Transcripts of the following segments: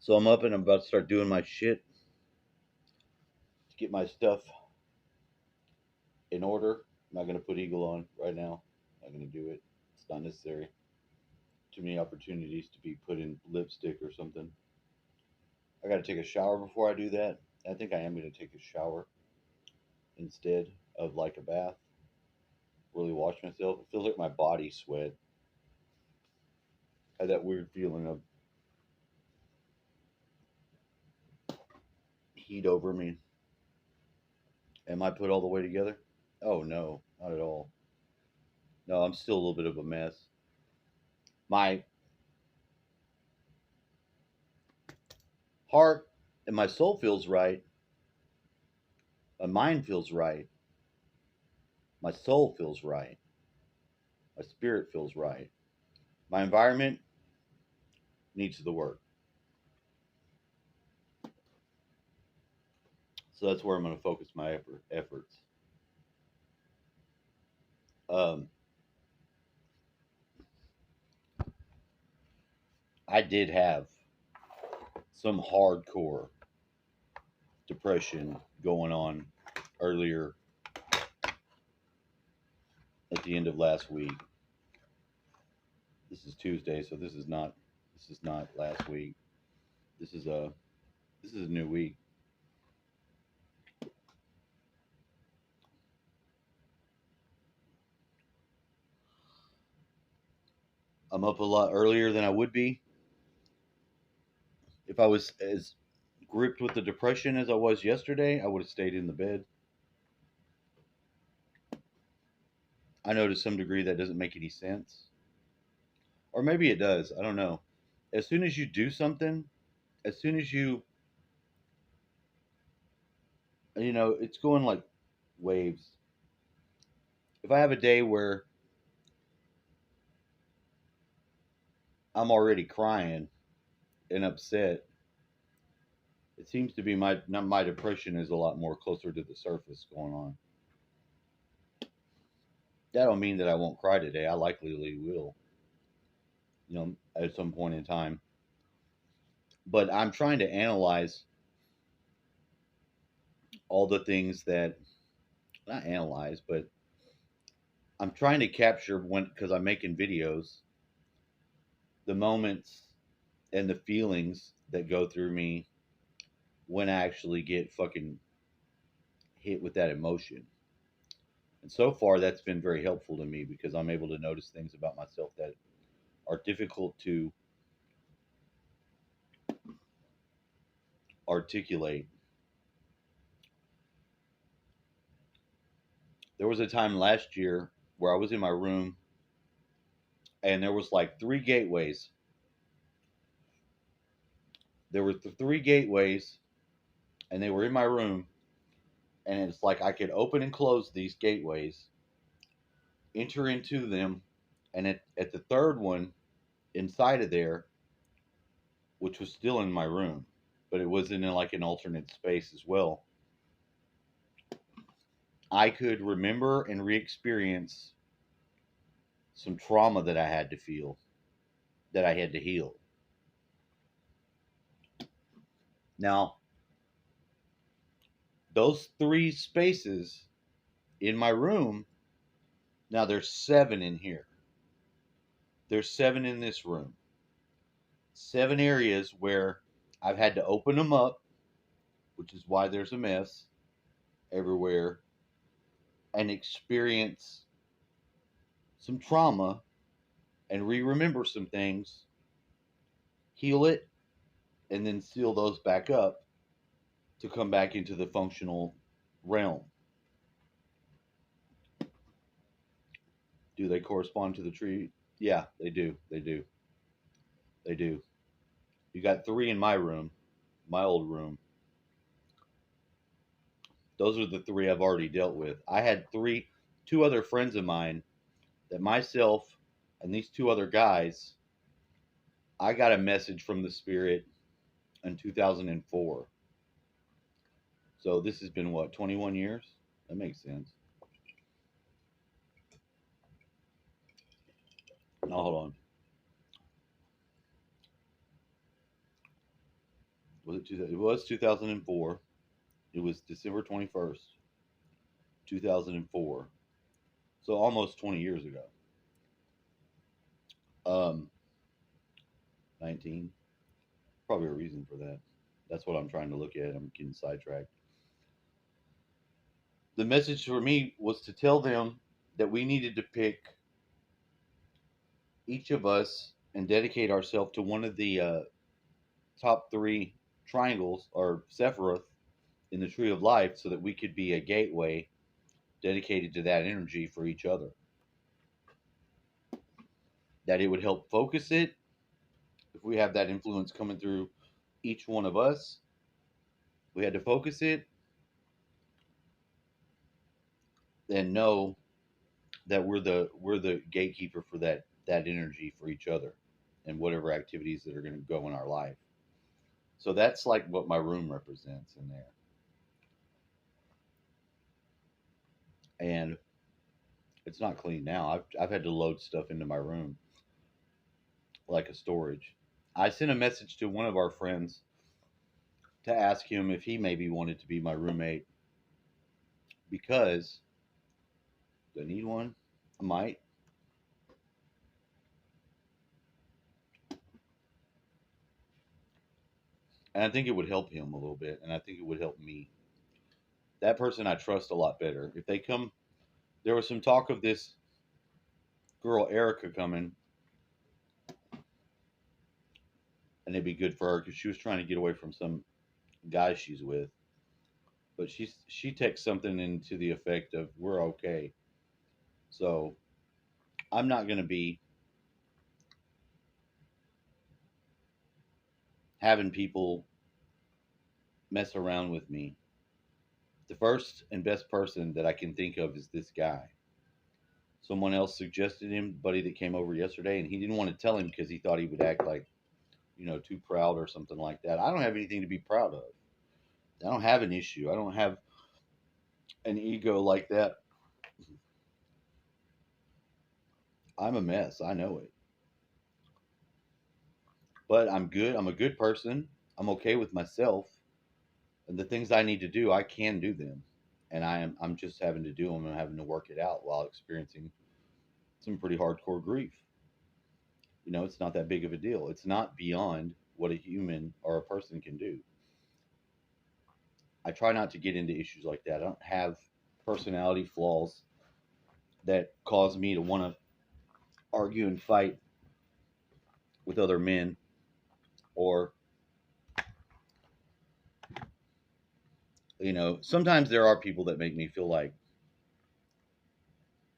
So I'm up and I'm about to start doing my shit to get my stuff in order. I'm not going to put Eagle on right now. I'm not going to do it. It's not necessary. Too many opportunities to be put in lipstick or something. I got to take a shower before I do that. I think I am going to take a shower instead of like a bath. Really wash myself. It feels like my body sweat. I had that weird feeling of heat over me. Am I put all the way together? Oh no, not at all. No, I'm still a little bit of a mess. My heart and my soul feels right. My mind feels right. My soul feels right. My spirit feels right. My environment needs the work. So that's where I'm going to focus my efforts. Um, I did have some hardcore depression going on earlier at the end of last week. This is Tuesday, so this is not last week. This is a this is a new week. I'm up a lot earlier than I would be if I was as gripped with the depression as I was yesterday. I would have stayed in the bed. I know to some degree that doesn't make any sense, or maybe it does. I don't know. As soon as you do something, as soon as it's going like waves. If I have a day where I'm already crying and upset, it seems to be my depression is a lot more closer to the surface going on. That don't mean that I won't cry today. I likely will, at some point in time. But I'm trying to analyze all the things that not analyze, but I'm trying to capture when because I'm making videos, the moments and the feelings that go through me when I actually get fucking hit with that emotion. And so far, that's been very helpful to me because I'm able to notice things about myself that are difficult to articulate. There was a time last year where I was in my room and there was like three gateways. There were three gateways and they were in my room, and it's like I could open and close these gateways, enter into them, and at the third one inside of there, which was still in my room, but it was in like an alternate space as well, I could remember and re-experience some trauma that I had to feel, that I had to heal. Now, those three spaces in my room, now there's seven in here. There's seven in this room. Seven areas where I've had to open them up, which is why there's a mess everywhere, and experience some trauma and re remember some things, heal it, and then seal those back up to come back into the functional realm. Do they correspond to the tree? Yeah, they do. They do. They do. You got three in my room, my old room. Those are the three I've already dealt with. I had two other friends of mine that myself and these two other guys, I got a message from the spirit in 2004. So this has been what, 21 years? That makes sense. Now hold on. Was it it was 2004. It was December 21st, 2004. So almost 20 years ago. 19. Probably a reason for that. That's what I'm trying to look at. I'm getting sidetracked. The message for me was to tell them that we needed to pick each of us and dedicate ourselves to one of the top three triangles or Sephiroth in the Tree of Life so that we could be a gateway dedicated to that energy for each other. That it would help focus it if we have that influence coming through each one of us. We had to focus it and know that we're the gatekeeper for that energy for each other and whatever activities that are going to go in our life. So that's like what my room represents in there. And it's not clean now. I've had to load stuff into my room like a storage. I sent a message to one of our friends to ask him if he maybe wanted to be my roommate because do I need one? I might. And I think it would help him a little bit, and I think it would help me. That person I trust a lot better. If they come, there was some talk of this girl Erica coming, and it'd be good for her because she was trying to get away from some guy she's with. But she texts something into the effect of "We're okay." So I'm not going to be having people mess around with me. The first and best person that I can think of is this guy. Someone else suggested him, buddy that came over yesterday, and he didn't want to tell him because he thought he would act like, too proud or something like that. I don't have anything to be proud of. I don't have an issue. I don't have an ego like that. I'm a mess. I know it. But I'm good. I'm a good person. I'm okay with myself. And the things I need to do, I can do them. And I'm just having to do them and having to work it out while experiencing some pretty hardcore grief. It's not that big of a deal. It's not beyond what a human or a person can do. I try not to get into issues like that. I don't have personality flaws that cause me to want to argue and fight with other men or sometimes there are people that make me feel like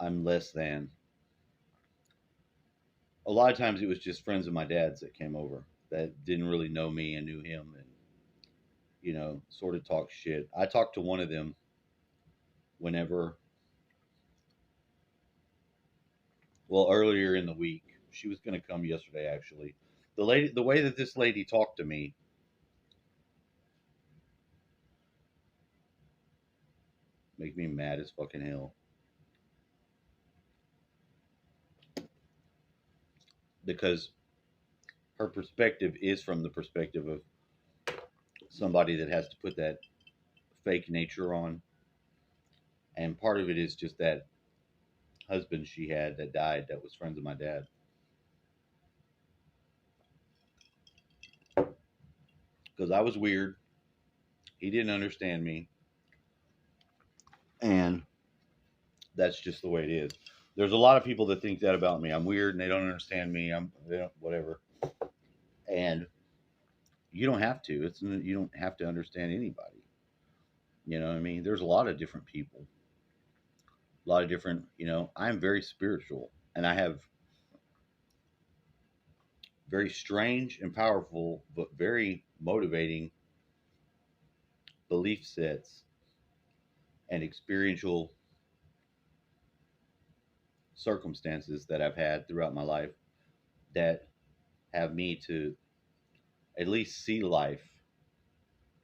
I'm less than. A lot of times it was just friends of my dad's that came over that didn't really know me and knew him and sort of talk shit. I talked to one of them whenever, well, earlier in the week. She was going to come yesterday actually. The way that this lady talked to me make me mad as fucking hell because her perspective is from the perspective of somebody that has to put that fake nature on. And part of it is just that husband she had that died that was friends of my dad. Because I was weird. He didn't understand me. And that's just the way it is. There's a lot of people that think that about me. I'm weird and they don't understand me. They don't, whatever. And you don't have to. You don't have to understand anybody. You know what I mean? There's a lot of different people. A lot of different, I'm very spiritual and I have very strange and powerful, but very motivating belief sets and experiential circumstances that I've had throughout my life that have me to at least see life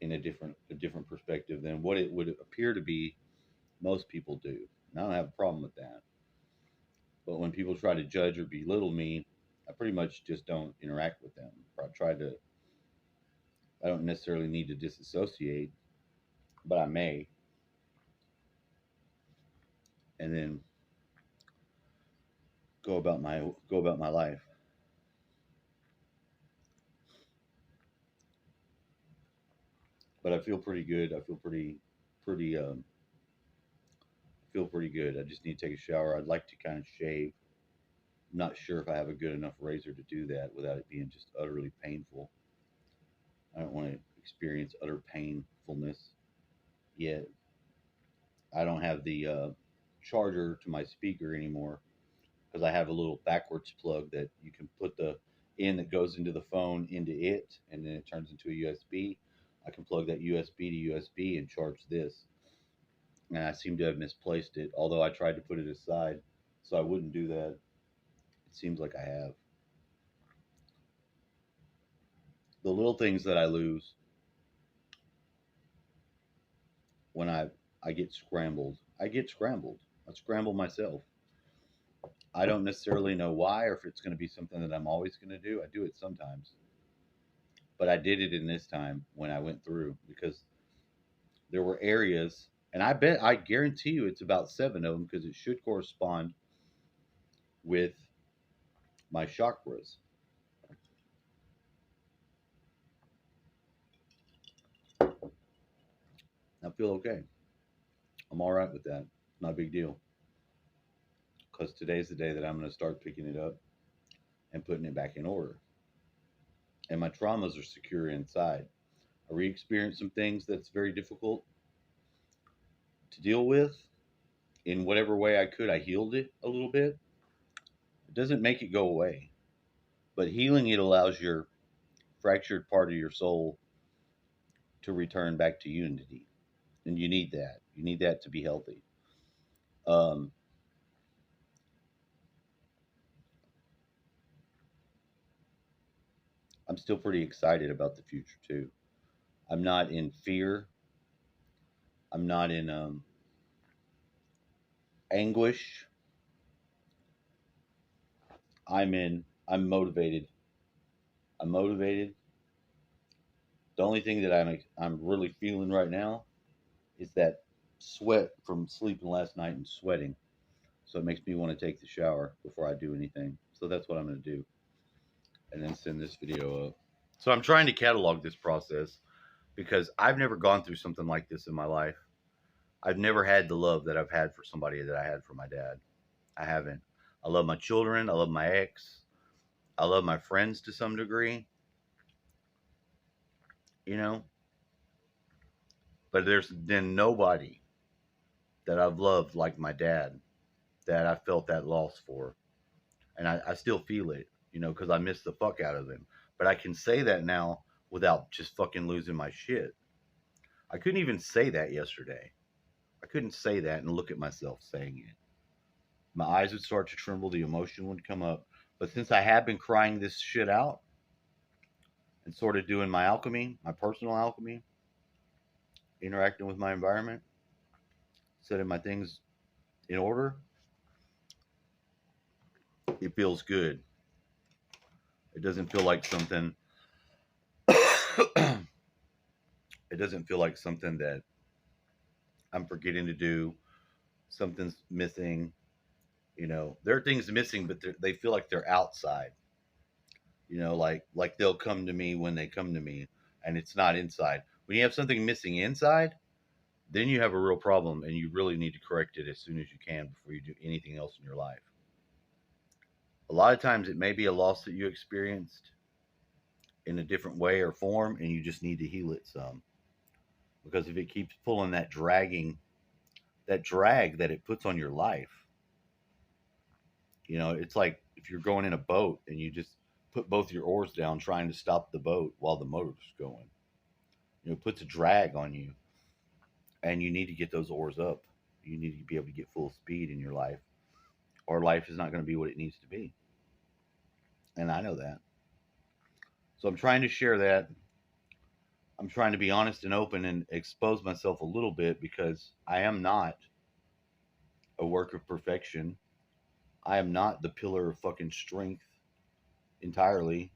in a different perspective than what it would appear to be most people do. And I don't have a problem with that. But when people try to judge or belittle me, I pretty much just don't interact with them. I try to I don't necessarily need to disassociate, but I may, and then go about my life. But I feel pretty good. I feel pretty feel pretty good. I just need to take a shower. I'd like to kind of shave. I'm not sure if I have a good enough razor to do that without it being just utterly painful. I don't want to experience utter painfulness yet. I don't have the charger to my speaker anymore because I have a little backwards plug that you can put the in that goes into the phone into it, and then it turns into a USB. I can plug that USB to USB and charge this. And I seem to have misplaced it, although I tried to put it aside so I wouldn't do that. It seems like I have. The little things that I lose when I get scrambled. I get scrambled. I scramble myself. I don't necessarily know why or if it's going to be something that I'm always going to do. I do it sometimes. But I did it in this time when I went through because there were areas, and I guarantee you it's about 7 of them because it should correspond with my chakras. I feel okay. I'm all right with that. Not a big deal. Because today's the day that I'm going to start picking it up and putting it back in order. And my traumas are secure inside. I re experienced some things that's very difficult to deal with. In whatever way I could, I healed it a little bit. It doesn't make it go away, but healing it allows your fractured part of your soul to return back to unity. And you need that. You need that to be healthy. Um, I'm still pretty excited about the future, too. I'm not in fear. I'm not in anguish. I'm motivated. I'm motivated. The only thing that I'm really feeling right now is that sweat from sleeping last night and sweating. So it makes me want to take the shower before I do anything. So that's what I'm going to do, and then send this video up. So I'm trying to catalog this process because I've never gone through something like this in my life. I've never had the love that I've had for somebody that I had for my dad. I haven't. I love my children. I love my ex. I love my friends to some degree, you know, but there's been nobody that I've loved like my dad that I felt that loss for. And I still feel it, because I miss the fuck out of him. But I can say that now without just fucking losing my shit. I couldn't even say that yesterday. I couldn't say that and look at myself saying it. My eyes would start to tremble, the emotion would come up. But since I have been crying this shit out and sort of doing my alchemy, my personal alchemy, interacting with my environment, setting my things in order, it feels good. It doesn't feel like something it doesn't feel like something that I'm forgetting to do. Something's missing. There are things missing, but they feel like they're outside. Like they'll come to me when they come to me, and it's not inside. When you have something missing inside, then you have a real problem, and you really need to correct it as soon as you can before you do anything else in your life. A lot of times, it may be a loss that you experienced in a different way or form, and you just need to heal it some. Because if it keeps pulling that drag that it puts on your life, it's like if you're going in a boat and you just put both your oars down trying to stop the boat while the motor's going. It puts a drag on you, and you need to get those oars up. You need to be able to get full speed in your life, or life is not going to be what it needs to be. And I know that. So I'm trying to share that. I'm trying to be honest and open and expose myself a little bit because I am not a work of perfection. I am not the pillar of fucking strength entirely,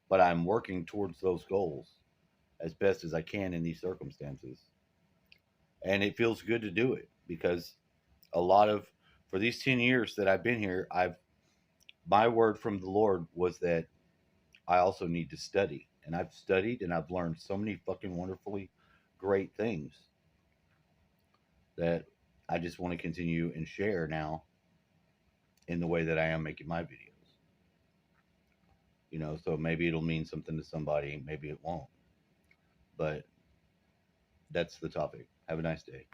but I'm working towards those goals. as best as I can in these circumstances. And it feels good to do it because a lot of, for these 10 years that I've been here, my word from the Lord was that I also need to study. And I've studied and I've learned so many fucking wonderfully great things that I just want to continue and share now in the way that I am making my videos. So maybe it'll mean something to somebody, maybe it won't. But that's the topic. Have a nice day.